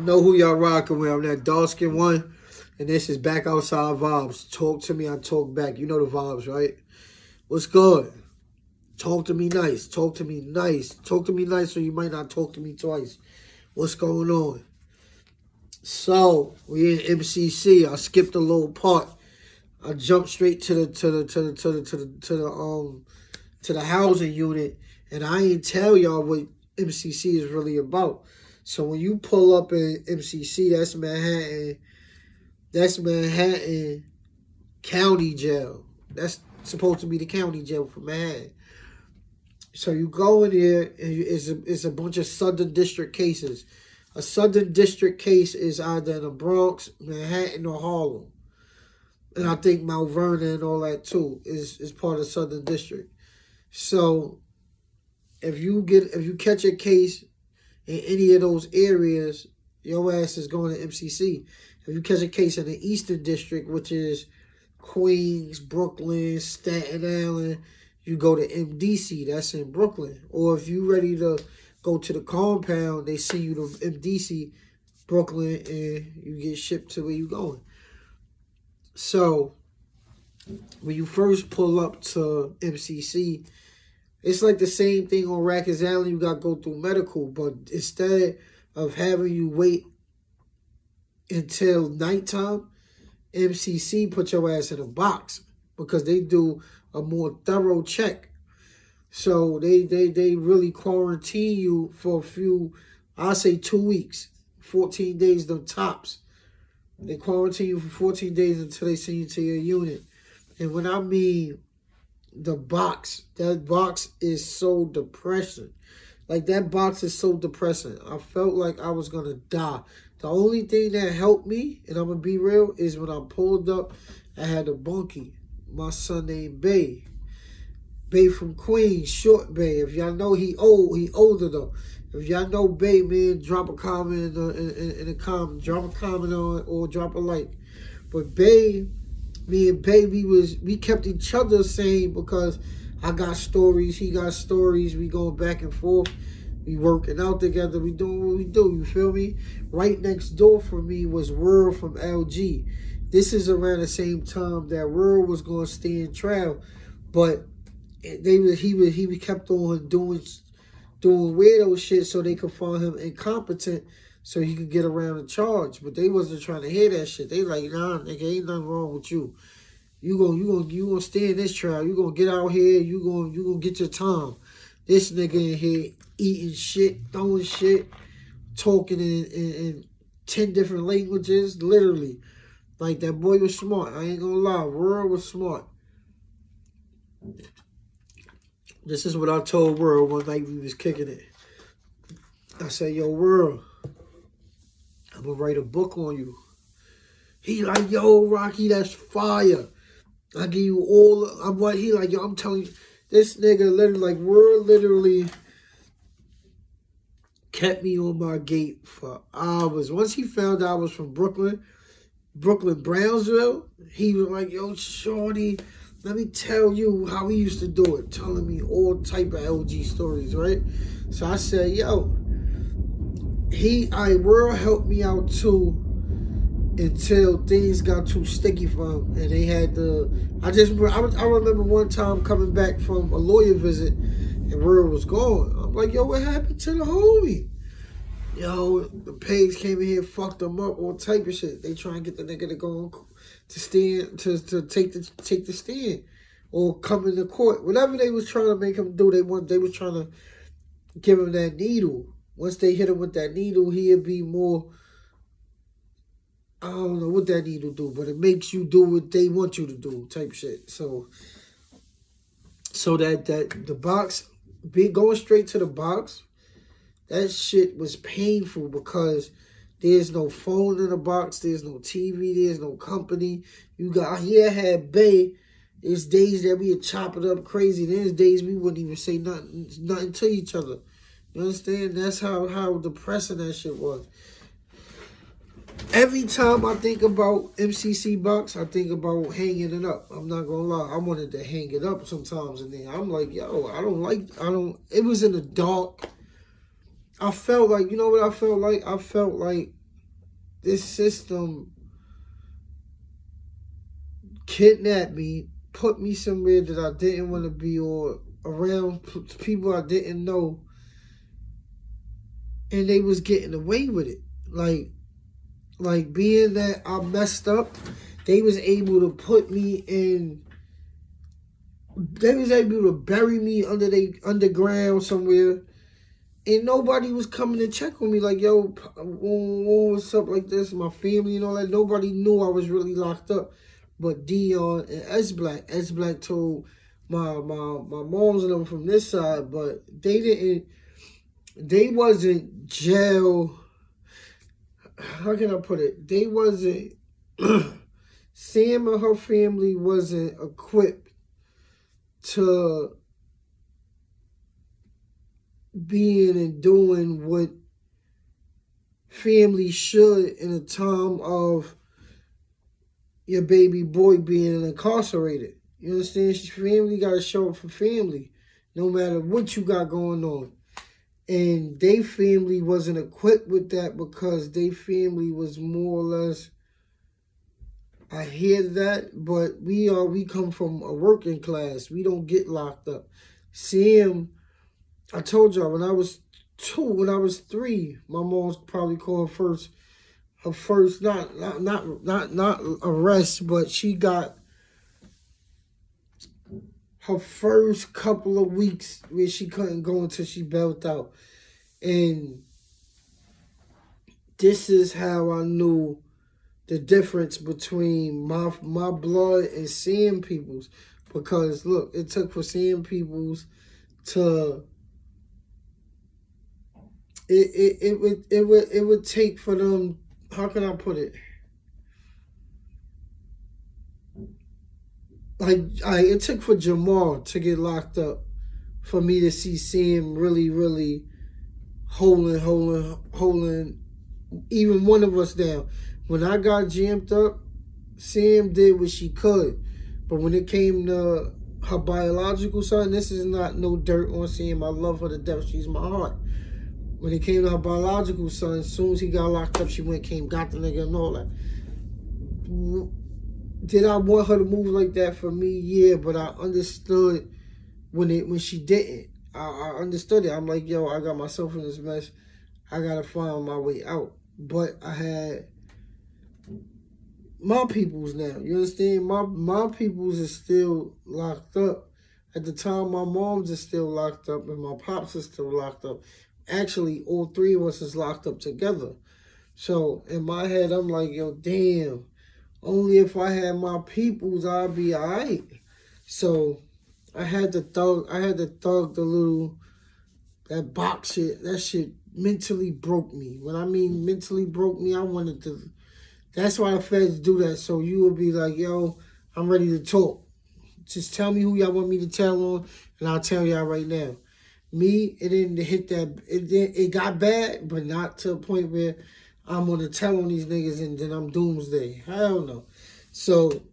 know who y'all rocking with. I'm that dark skin one. And this is Back Outside Vibes. Talk to me, I talk back. You know the vibes, right? What's good? Talk to me nice. Talk to me nice. Talk to me nice, so you might not talk to me twice. What's going on? So we in MCC. I skipped a little part. I jumped straight to the housing unit, and I ain't tell y'all what MCC is really about. So when you pull up in MCC, that's Manhattan. That's Manhattan County Jail. That's supposed to be the county jail for Manhattan. So you go in there, and it's a bunch of Southern District cases. A Southern District case is either in the Bronx, Manhattan, or Harlem. And I think Mount Vernon and all that too is part of Southern District. So if you catch a case in any of those areas, your ass is going to MCC. If you catch a case in the Eastern District, which is Queens, Brooklyn, Staten Island, you go to MDC. That's in Brooklyn. Or if you ready to go to the compound, they send you to MDC, Brooklyn, and you get shipped to where you going. So when you first pull up to MCC, it's like the same thing on Rikers Island. You got to go through medical, but instead of having you wait until nighttime, MCC put your ass in a box because they do a more thorough check. So they really quarantine you for a few, I'll say 2 weeks, 14 days, the tops. They quarantine you for 14 days until they send you to your unit. And when I mean the box, that box is so depressing. Like, that box is so depressing. I felt like I was going to die. The only thing that helped me, and I'm going to be real, is when I pulled up, I had a bunkie. My son named Bay. Bay from Queens, Short Bay. If y'all know, he older though. If y'all know Bay, man, drop a comment in the comment. Drop a comment on, or drop a like. But Bay, me and Bay, we kept each other sane because I got stories, he got stories. We going back and forth. We working out together. We doing what we do. You feel me? Right next door from me was World from LG. This is around the same time that World was going to stay in trial, but he kept on doing weirdo shit so they could find him incompetent so he could get around the charge. But they wasn't trying to hear that shit. They like, nah, nigga, ain't nothing wrong with you. You gonna stay in this trial. You gonna get out here. You gonna get your time. This nigga in here eating shit, throwing shit, talking in 10 different languages, literally. Like, that boy was smart. I ain't gonna lie. World was smart. This is what I told World one night we was kicking it. I said, yo, World, I'm gonna write a book on you. He like, yo, Rocky, that's fire. I give you all, he like, yo, I'm telling you, this nigga literally, like, World literally kept me on my gate for hours. Once he found out I was from Brooklyn, Brownsville, he was like, yo, shorty, let me tell you how he used to do it, telling me all type of LG stories, right? So I said, yo, World helped me out too until things got too sticky for him, and they had I remember one time coming back from a lawyer visit, and World was gone. I'm like, yo, what happened to the homie? Yo, the pigs came in here, fucked him up, all type of shit. They try and get the nigga to go on, to stand, to take the stand, or come into court. Whatever they was trying to make him do, they was trying to give him that needle. Once they hit him with that needle, he'd be more, I don't know what that needle do, but it makes you do what they want you to do, type shit. So that the box, going straight to the box, that shit was painful because there's no phone in the box, there's no TV, there's no company. I had Bay. There's days that we would chop it up crazy. There's days we wouldn't even say nothing to each other. You understand? That's how depressing that shit was. Every time I think about MCC box, I think about hanging it up. I'm not gonna lie. I wanted to hang it up sometimes, and then I'm like, yo, it was in the dark. I felt like, you know what I felt like? I felt like this system kidnapped me, put me somewhere that I didn't want to be, or around people I didn't know, and they was getting away with it. Like being that I messed up, they was able to put me in. They was able to bury me underground somewhere, and nobody was coming to check on me. Like, yo, what's up? Like this, my family and all that. Nobody knew I was really locked up, but Dion and S Black. S Black told my moms and them from this side, but they didn't. They wasn't jail. How can I put it? They wasn't. Sam and her family wasn't equipped to being and doing what family should in a time of your baby boy being incarcerated. You understand? Family got to show up for family, no matter what you got going on. And they family wasn't equipped with that because they family was more or less. I hear that, but we come from a working class. We don't get locked up. Sam, I told y'all when I was 3, my mom's probably called her first not arrest, but she got her first couple of weeks where she couldn't go until she bailed out. And this is how I knew the difference between my blood and Sam Peoples. Because look, it took for Sam Peoples to it would take for them, how can I put it? Like it took for Jamal to get locked up for me to see Sam really holding even one of us down. When I got jammed up, Sam did what she could. But when it came to her biological son, this is not no dirt on Sam. I love her to death. She's my heart. When it came to her biological son, as soon as he got locked up, she got the nigga and all that. Did I want her to move like that for me? Yeah, but I understood when she didn't. I understood it. I'm like, yo, I got myself in this mess. I gotta find my way out. But I had my peoples now. You understand? My peoples is still locked up. At the time, my moms is still locked up and my pops is still locked up. Actually, all 3 of us is locked up together. So in my head, I'm like, yo, damn. Only if I had my peoples, I'd be all right. So I had to thug the little, that box shit. That shit mentally broke me. When I mean mentally broke me, I wanted to. That's why the feds do that. So you will be like, yo, I'm ready to talk. Just tell me who y'all want me to tell on, and I'll tell y'all right now. Me, it didn't hit that. It got bad, but not to a point where I'm gonna tell on these niggas and then I'm doomsday. Hell no. So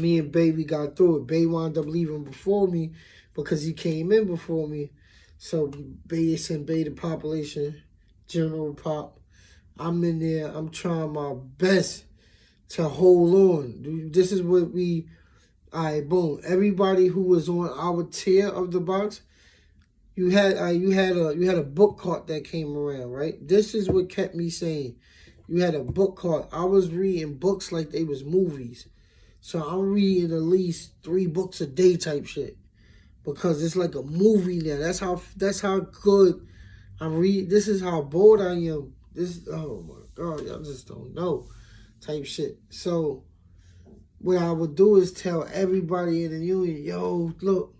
me and Baby got through it. Bay wound up leaving before me because he came in before me. So Bay sent Bay the population, General Pop. I'm in there. I'm trying my best to hold on. This is what we. All right, boom. Everybody who was on our tier of the box, you had a book cart that came around, right? This is what kept me sane. You had a book cart. I was reading books like they was movies. So I'm reading at least 3 books a day type shit. Because it's like a movie now. That's how good I read. This is how bored I am. Oh my God, y'all just don't know type shit. So what I would do is tell everybody in the union, yo, look,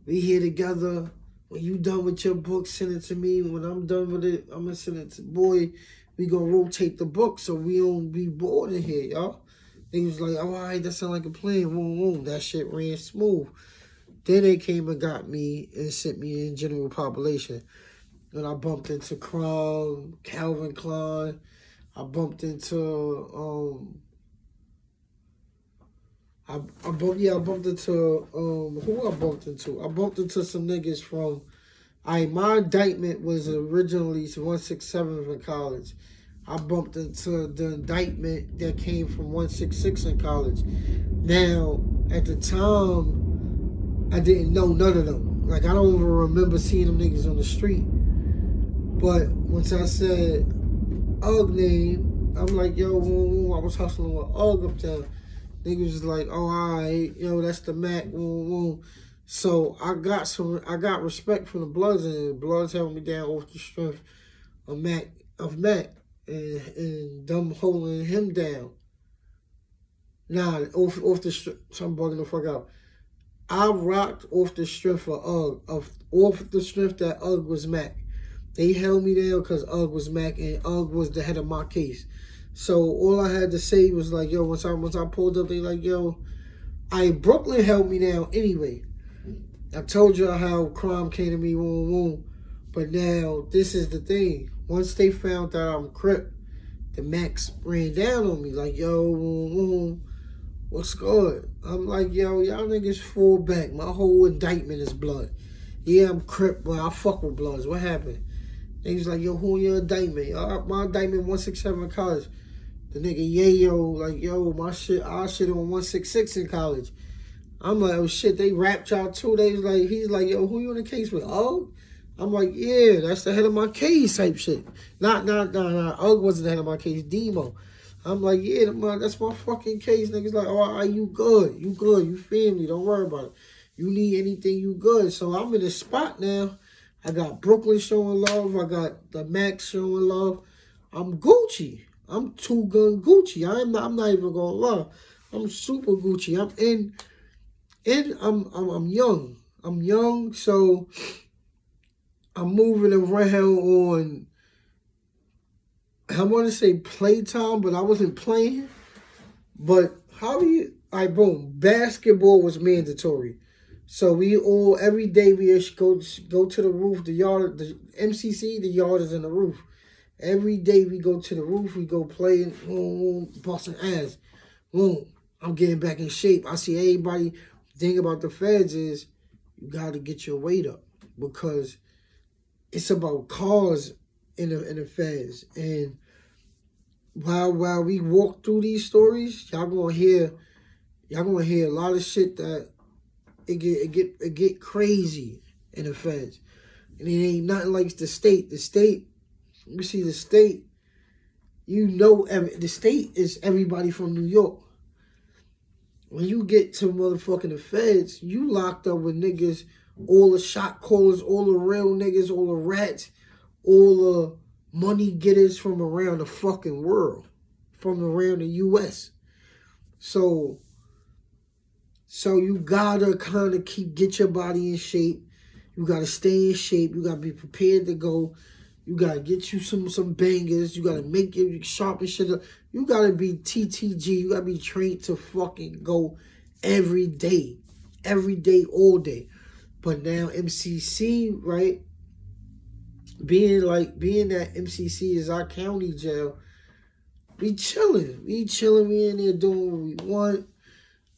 we here together. When you done with your book, send it to me. When I'm done with it, I'm going to send it to Boy. We going to rotate the book so we don't be bored in here, y'all. They was like, oh, all right, that sound like a plan. Boom, boom. That shit ran smooth. Then they came and got me and sent me in general population. And I bumped into Crown, Calvin Klein. I bumped into, I bumped into, who I bumped into? I bumped into some niggas from My indictment was originally 167 in college. I bumped into the indictment that came from 166 in college. Now, at the time, I didn't know none of them. Like, I don't even remember seeing them niggas on the street. But once I said Ugg name, I'm like, yo, I was hustling with Ugg up there. Niggas was like, oh, all right, yo, that's the Mac. So I got respect from the Bloods, and the Bloods held me down off the strength of Mac, and them holding him down. Nah, off the strength, so I'm bugging the fuck out. I rocked off the strength of Ugg, off the strength that Ugg was Mac. They held me down because Ugg was Mac, and Ugg was the head of my case. So all I had to say was like, yo, once I pulled up, they like, yo, Brooklyn held me down anyway. I told you how crime came to me, but now this is the thing. Once they found that I'm Crip, the Max ran down on me like, yo, what's good? I'm like, yo, y'all niggas fall back. My whole indictment is blood. Yeah, I'm Crip, but I fuck with Bloods. What happened? They was like, yo, who in your indictment? My indictment 167 in college. The nigga Yayo, like, yo, our shit on 166 in college. I'm like, oh shit, they rapped y'all too. He's like, yo, who you in the case with? Ugg? I'm like, yeah, that's the head of my case type shit. Nah. Ugg wasn't the head of my case, Demo. I'm like, yeah, that's my fucking case. Niggas like, oh, you good, you family, don't worry about it. You need anything, you good. So I'm in the spot now. I got Brooklyn showing love. I got the Max showing love. I'm Gucci. I'm two-gun Gucci. I'm not even gonna lie. I'm super Gucci. I'm young. I'm young, so I'm moving around on, I want to say playtime, but I wasn't playing. But boom, basketball was mandatory. So we all, every day we go to the roof, the yard, the MCC, the yard is in the roof. Every day we go to the roof, we go play, busting ass. I'm getting back in shape. I see everybody. The thing about the feds is you got to get your weight up because it's about cars in the feds. And while we walk through these stories, y'all gonna hear a lot of shit that it get crazy in the feds. And it ain't nothing like the state. The state, you see the state, the state is everybody from New York. When you get to motherfucking the feds, you locked up with niggas, all the shot callers, all the real niggas, all the rats, all the money getters from around the fucking world, from around the U.S. So you gotta kind of get your body in shape. You gotta stay in shape. You gotta be prepared to go. You gotta get you some bangers. You gotta make it sharpen shit up. You gotta be TTG. You gotta be trained to fucking go every day, all day. But now MCC, right? Being that MCC is our county jail, we chilling. We in there doing what we want.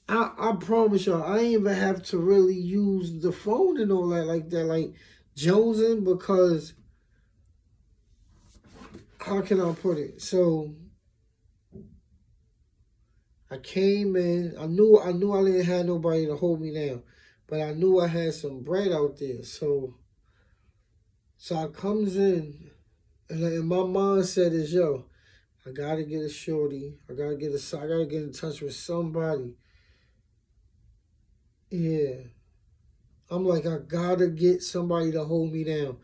I promise y'all, I ain't even have to really use the phone and all that like that, like jonesing, because how can I put it? So I came in, I knew I didn't have nobody to hold me down, but I knew I had some bread out there. So I comes in, and my mindset is, yo, I gotta get a shorty. I gotta get in touch with somebody. Yeah. I'm like, I gotta get somebody to hold me down.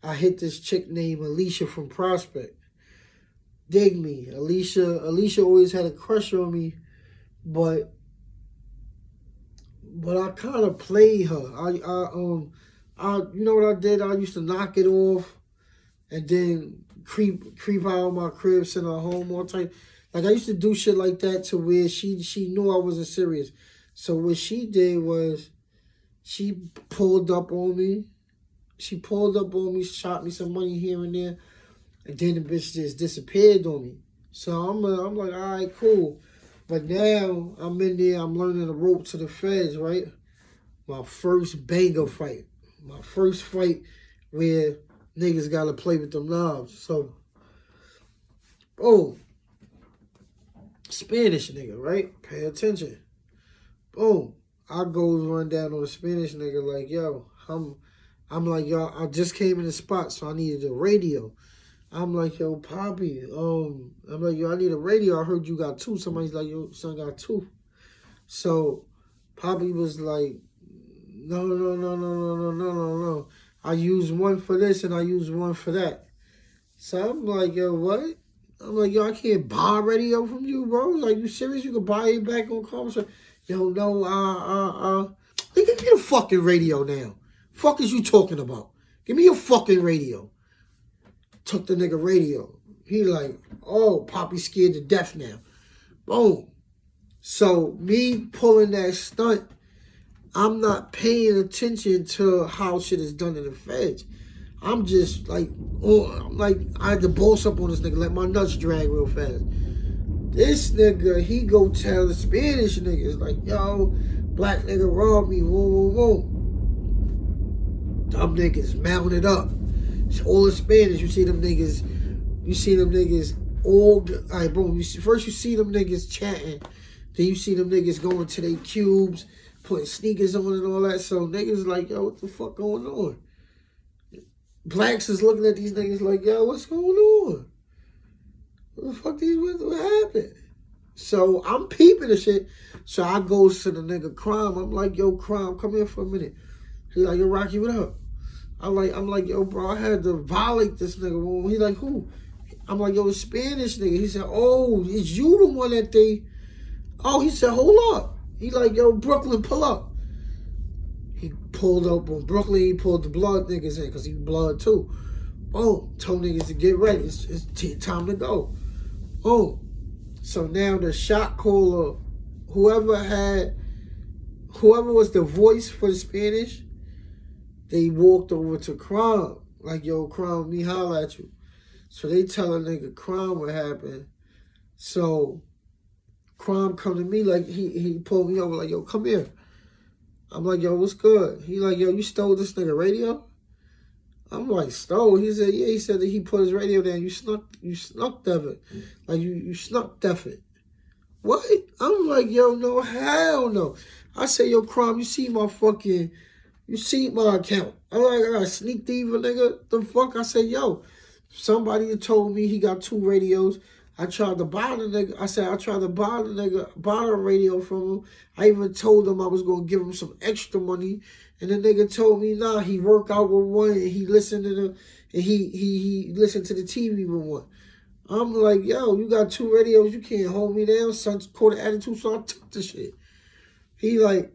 I hit this chick named Alicia from Prospect. Dig me. Alicia always had a crush on me, but I kind of played her. I you know what I did? I used to knock it off and then creep out of my crib, send her home all time. Like, I used to do shit like that to where she knew I wasn't serious. So what she did was she pulled up on me. Shot me some money here and there, and then the bitch just disappeared on me. So I'm like, all right, cool. But now I'm in there, I'm learning the rope to the feds, right? My first banger fight. My first fight, where niggas gotta play with them knobs. So, boom. Spanish nigga, right? Pay attention. Boom. I goes run down on the Spanish nigga like, yo, I'm like, yo, I just came in the spot, so I needed a radio. I'm like, yo, Poppy, I'm like, yo, I need a radio. I heard you got two. Somebody's like, yo, son got two. So Poppy was like, no. I use one for this and I use one for that. So I'm like, yo, what? I'm like, yo, I can't buy a radio from you, bro. Like, you serious? You can buy it back on commerce? Yo, no, give me the fucking radio now. Fuck is you talking about? Give me your fucking radio. Took the nigga radio. He like, oh, Poppy scared to death now. Boom. So me pulling that stunt, I'm not paying attention to how shit is done in the feds. I'm just like, I had to boss up on this nigga, let my nuts drag real fast. This nigga, he go tell the Spanish niggas, like, yo, black nigga robbed me, whoa. Dumb niggas mounted up. It's all the Spanish, you see them niggas all right, boom. First you see them niggas chatting, then you see them niggas going to their cubes, putting sneakers on and all that. So niggas like, yo, what the fuck going on? Blacks is looking at these niggas like, yo, what's going on? What the fuck what happened? So I'm peeping the shit. So I goes to the nigga Crime. I'm like, yo, Crime, come here for a minute. He like, yo, Rocky, what up? I'm like, yo, bro, I had to violate this nigga. He like, who? I'm like, yo, the Spanish nigga. He said, oh, is you the one that they... Oh, he said, hold up. He like, yo, Brooklyn, pull up. He pulled up on Brooklyn. He pulled the blood niggas in because he blood too. Oh, told niggas to get ready. It's time to go. Oh, so now the shot caller, whoever was the voice for the Spanish, they walked over to Crime. Like, yo, Crime, me holla at you. So they tell a nigga Crime what happened. So Crime come to me like, he pulled me over like, yo, come here. I'm like, yo, what's good? He like, yo, you stole this nigga radio? I'm like, stole? He said, yeah. He said that he put his radio down. You snuck deaf it. Like, you snuck deaf it. What? I'm like, yo, no, hell no. I said, yo, Crime, you see my account. I'm like, I got sneak thief, nigga. The fuck? I said, yo, somebody told me he got two radios. I tried to buy the nigga. I said, I tried to buy the radio from him. I even told him I was going to give him some extra money. And the nigga told me, nah, he worked out with one and he listened to he listened to the TV with one. I'm like, yo, you got two radios. You can't hold me down. Son caught an attitude, so I took the shit. He like,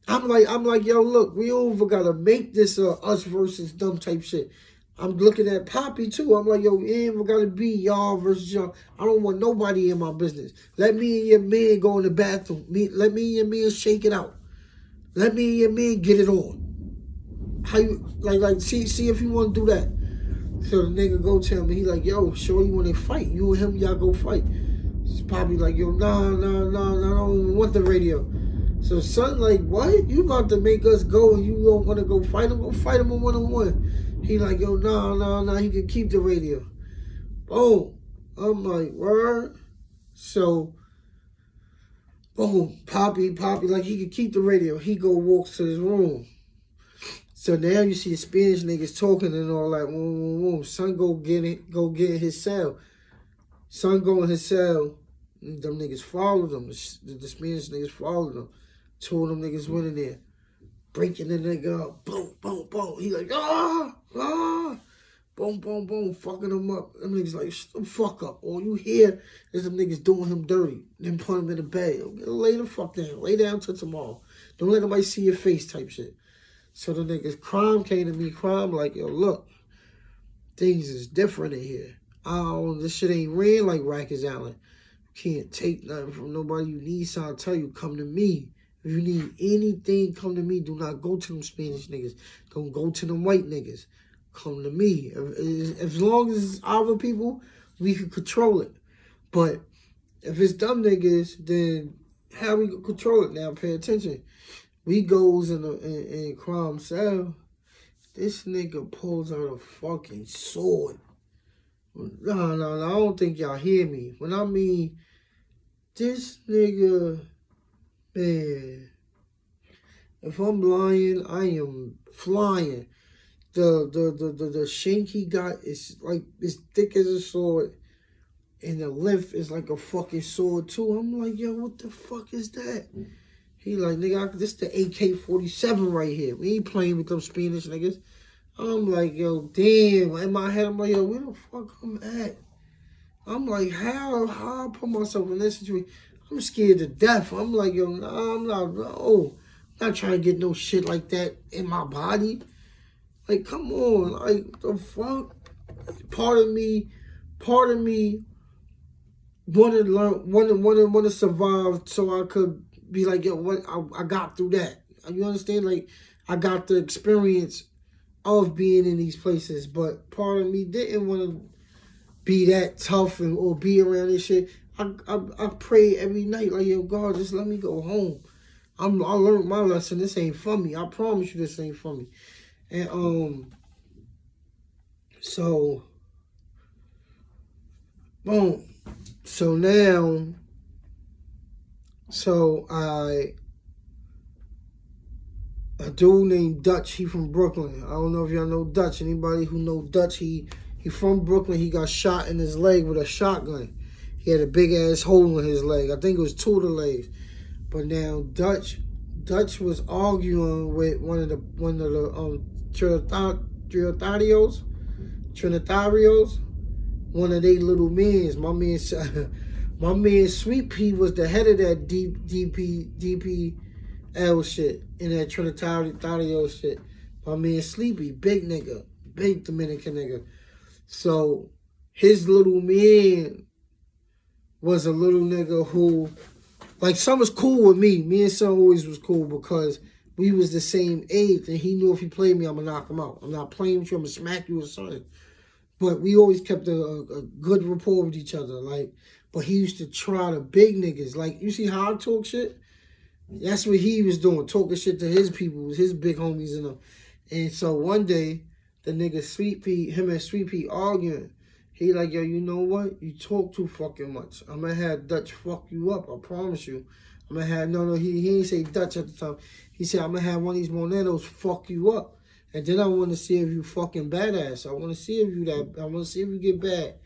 I'm like, yo, look, we don't even got to make this us versus them type shit. I'm looking at Poppy, too. I'm like, yo, it ain't even got to be y'all versus y'all. I don't want nobody in my business. Let me and your man go in the bathroom. Let me and your man shake it out. Let me and your man get it on. How you, like, see if you want to do that. So the nigga go tell me, he like, yo, sure you want to fight. You and him, y'all go fight. Poppy like, yo, nah, I don't want the radio. So son like, what? You about to make us go and you don't want to go fight him? Go fight him on one-on-one. He like, yo, nah, he can keep the radio. Boom. I'm like, word? So, boom, Poppy, like he can keep the radio. He walks to his room. So now you see the Spanish niggas talking and all that. Son go get in his cell. Son go in his cell. Them niggas followed him. The Spanish niggas followed him. Two of them niggas went in there. Breaking the nigga up. Boom. He like, boom, fucking him up. Them niggas like, shut the fuck up. All you hear is them niggas doing him dirty. Then put him in the bed. Lay the fuck down. Lay down till tomorrow. Don't let nobody see your face type shit. So the niggas Crime came to me. Crime like, yo, look, things is different in here. This shit ain't real like Rikers Island. You can't take nothing from nobody. You need something, I tell you, come to me. If you need anything, come to me. Do not go to them Spanish niggas. Don't go to them white niggas. Come to me. As long as it's our people, we can control it. But if it's dumb niggas, then how we control it now? Pay attention. We goes in Crime cell. This nigga pulls out a fucking sword. No, I don't think y'all hear me. When I mean, this nigga, man, if I'm lying, I am flying. The shank he got is like as thick as a sword, and the length is like a fucking sword too. I'm like, yo, what the fuck is that? He like, nigga, this the AK-47 right here. We ain't playing with them Spanish niggas. I'm like, yo, damn. In my head, I'm like, yo, where the fuck I'm at? I'm like, how I put myself in this situation? I'm scared to death. I'm like, yo, nah, I'm not trying to get no shit like that in my body. Like, come on, like, the fuck? Part of me want to survive so I could be like, yo, what? I got through that. You understand? Like, I got the experience of being in these places, but part of me didn't want to be that tough or be around this shit. I pray every night, like, yo, God, just let me go home. I learned my lesson. This ain't for me. I promise you, this ain't for me. And so boom. So now, a dude named Dutch, he from Brooklyn. I don't know if y'all know Dutch. Anybody who know Dutch, he from Brooklyn. He got shot in his leg with a shotgun. He had a big ass hole in his leg. I think it was 2 of the legs. But now Dutch was arguing with one of the Trinitarios, one of they little mans. My man Sweet Pea was the head of that DPL shit and that Trinitario shit. My man Sleepy, big nigga, big Dominican nigga. So his little man was a little nigga who, like, son was cool with me. Me and son always was cool because we was the same age, and he knew if he played me, I'm gonna knock him out. I'm not playing with you, I'm gonna smack you or something. But we always kept a good rapport with each other. Like, but he used to try the big niggas. Like, you see how I talk shit? That's what he was doing, talking shit to his people, his big homies and them. And so one day, the nigga Sweet Pea, him and Sweet Pea arguing. He like, yo, you know what? You talk too fucking much. I'm gonna have Dutch fuck you up, I promise you. I'm gonna have, no, he didn't say Dutch at the time. He said, I'm gonna have one of these Monetos fuck you up. And then I want to see if you fucking badass. I want to see if you get bad.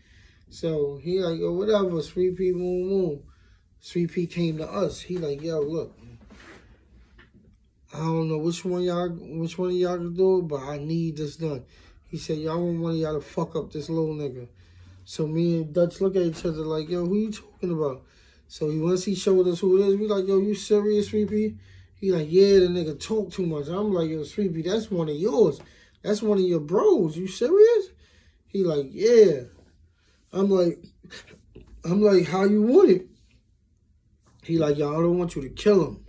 So he like, yo, whatever, Sweet Pea, boom, boom. Sweet Pea came to us. He like, yo, look, I don't know which one of y'all can do it, but I need this done. He said, y'all want one of y'all to fuck up this little nigga. So me and Dutch look at each other like, yo, who you talking about? So once he showed us who it is, we like, yo, you serious, Sweet Pea? He like, yeah, the nigga talk too much. I'm like, yo, Sweet Pea, that's one of yours. That's one of your bros. You serious? He like, yeah. I'm like, how you want it? He like, yo, I don't want you to kill him.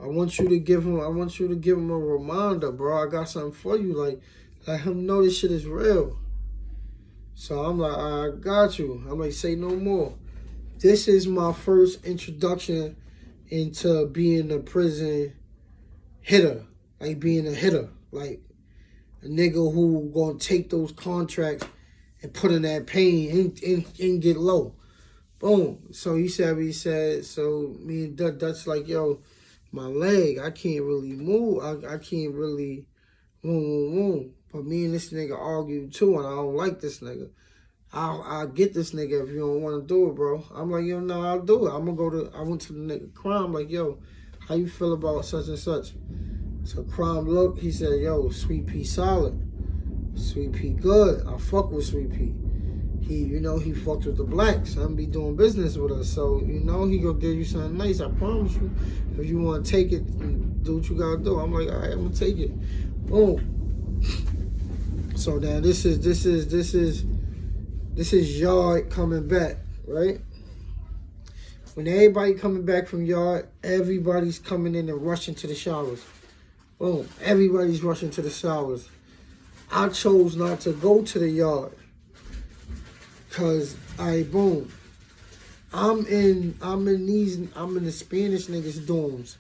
I want you to give him a reminder, bro. I got something for you. Like, let him know this shit is real. So I'm like, I got you. I'm like, say no more. This is my first introduction into being a prison hitter. Like, being a hitter. Like, a nigga who gonna take those contracts and put in that pain and get low. Boom. So he said what he said. So me and Dutch like, yo, my leg, I can't really move. I can't really move. But me and this nigga argued too, and I don't like this nigga. I'll get this nigga if you don't want to do it, bro. I'm like, yo, no, I'll do it. I went to the nigga Crime, like, yo, how you feel about such and such? So Crime looked, he said, yo, Sweet Pea solid. Sweet Pea good. I fuck with Sweet Pea. He fucked with the blacks. I'm be doing business with us. So, he gonna give you something nice. I promise you. If you want to take it, do what you gotta do. I'm like, all right, I'm gonna take it. Boom. So now this is Yard coming back, right? When everybody coming back from Yard, everybody's coming in and rushing to the showers. Boom. Everybody's rushing to the showers. I chose not to go to the Yard. Cause I'm in the Spanish niggas' dorms.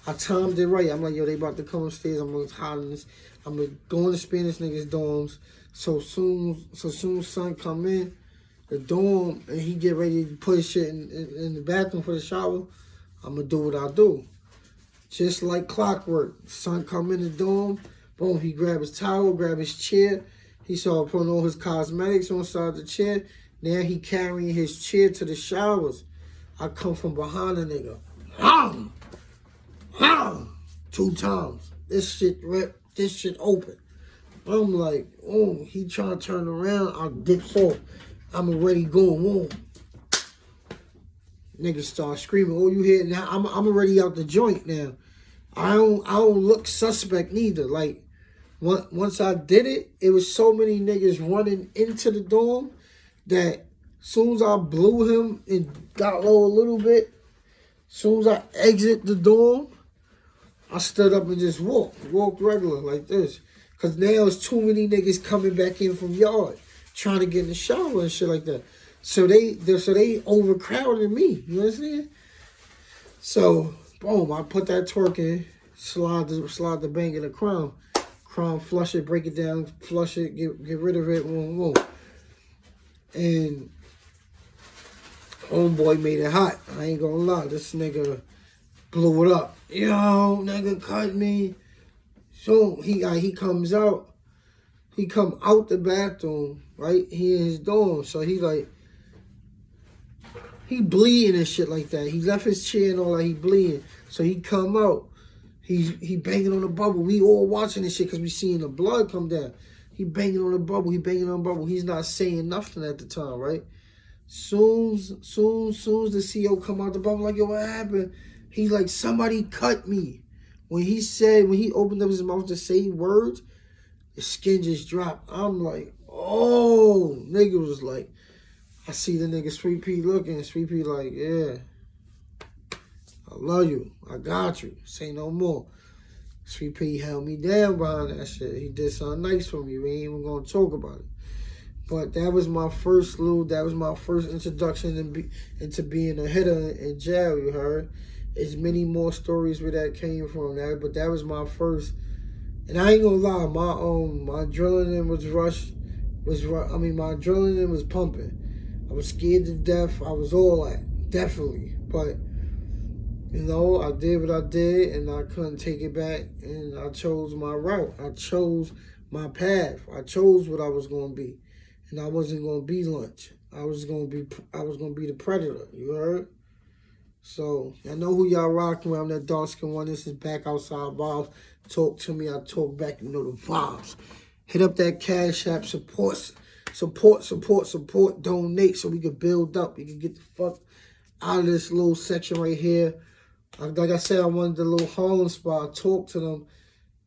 I timed it right. I'm like, yo, they about to come upstairs. I'm gonna hide in this. I'm gonna go in the Spanish niggas' dorms. So soon son come in the dorm and he get ready to put his shit in the bathroom for the shower, I'm gonna do what I do. Just like clockwork. Son come in the dorm, boom, he grab his towel, grab his chair. He started putting all his cosmetics on the side of the chair. Now he carrying his chair to the showers. I come from behind the nigga. 2 times. This shit ripped. This shit open. I'm like, oh, he trying to turn around. I dips off. I'm already going, whoa. Niggas start screaming. Oh, you hear now? I'm already out the joint now. I don't look suspect neither. Like, once I did it, it was so many niggas running into the dorm that soon as I blew him and got low a little bit, soon as I exit the dorm, I stood up and just walked regular like this. Because now it's too many niggas coming back in from yard, trying to get in the shower and shit like that. So they overcrowded me, you understand? So, boom, I put that twerk in, slide the bang in the crown, flush it, break it down, flush it, get rid of it, boom. And homeboy made it hot. I ain't gonna lie, this nigga blew it up. Yo, nigga cut me. So he comes out. He come out the bathroom, right? He in his dorm. So he bleeding and shit like that. He left his chair and all that. He bleeding. So he come out. He banging on the bubble. We all watching this shit because we seeing the blood come down. He banging on the bubble. He's not saying nothing at the time, right? Soon as the CO come out the bubble, like, yo, what happened? He like, somebody cut me. When he opened up his mouth to say words, the skin just dropped. I'm like, oh, nigga was like, I see the nigga Sweet P looking. Sweet P like, yeah, I love you. I got you. Say no more. Sweet P held me down behind that shit. He did something nice for me. We ain't even gonna talk about it. But that was my first introduction into being a hitter in jail, you heard? There's many more stories where that came from, but that was my first. And I ain't gonna lie, my adrenaline my adrenaline was pumping. I was scared to death. I was all that, definitely. But, you know, I did what I did, and I couldn't take it back, and I chose my route. I chose my path. I chose what I was gonna be. And I wasn't gonna be lunch. I was gonna be the predator, you heard? So, I know who y'all rocking with. I'm that dark-skinned one. This is Back Outside Vibes. Talk to me, I talk back. You know the vibes. Hit up that Cash App. Support. Donate so we can build up. We can get the fuck out of this little section right here. Like I said, I wanted the little Harlem spot. I talked to them.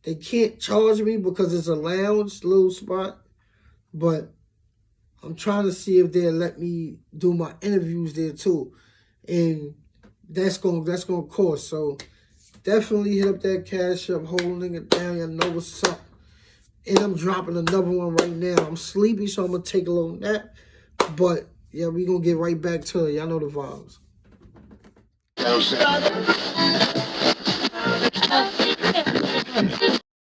They can't charge me because it's a lounge little spot. But I'm trying to see if they'll let me do my interviews there too. And that's gonna cost. So definitely hit up that Cash App, holding it down. Y'all know what's up. And I'm dropping another one right now. I'm sleepy, so I'm gonna take a little nap. But yeah, we gonna get right back to it. Y'all know the vibes.